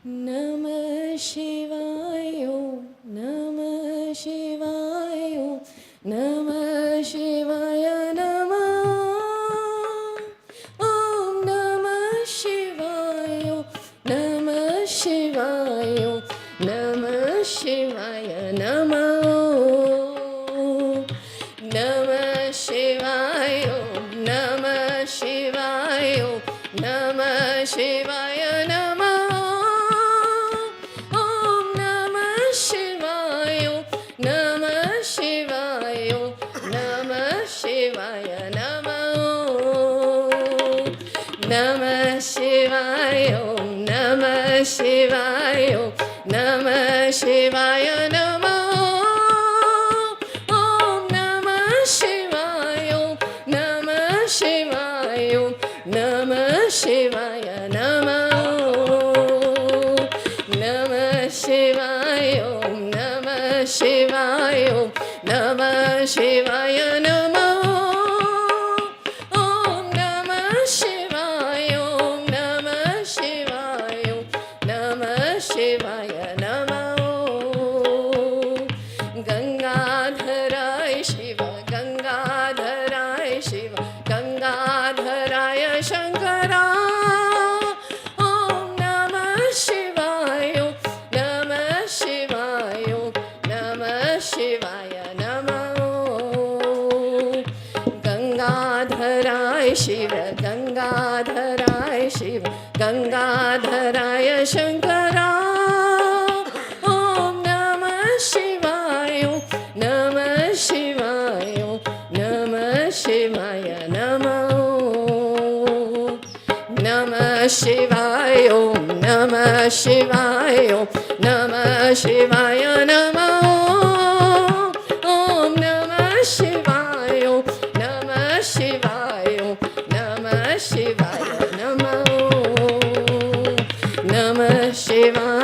नमः शिवाय ओम नमः शिवाय ओम नमः शिवाय नमः ओम नमः शिवाय ओम नमः शिवाय ओम नमः शिवाय नमः नमः शिवाय ओम नमः शिवाय ओम नमः शिवाय नमः ओम नमः शिवाय ओम नमः शिवाय ओम नमः शिवाय नमः नमः शिवाय ओम नमः शिवाय ओम नमः शिवाय नमः ओम नमः शिवाय ओम नमः शिवाय ओम नमः शिवाय नमः नमः शिवाय ओम नमः शिवाय ओम नमः शिवाय नमः ओम नमः शिवाय ओम नमः शिवाय ओम नमः शिवाय नमः गंगाधराय शिव गंगाधराय शिव गंगाधराय शंकरा ओम नमः शिवाय ओम नमः शिवाय ओम नमः शिवाय नमः गंगाधराय शिव गंगाधराय शिव गंगाधराय शंकरा ओम नमः शिवाय ओम नमः शिवाय ओम नमः शिवाय नमः नमः शिवाय ओम नमः शिवाय ओम नमः शिवाय नमः ओम नमः शिवाय ओम नमः शिवाय ओम नमः शिवाय नमः नमः शिवाय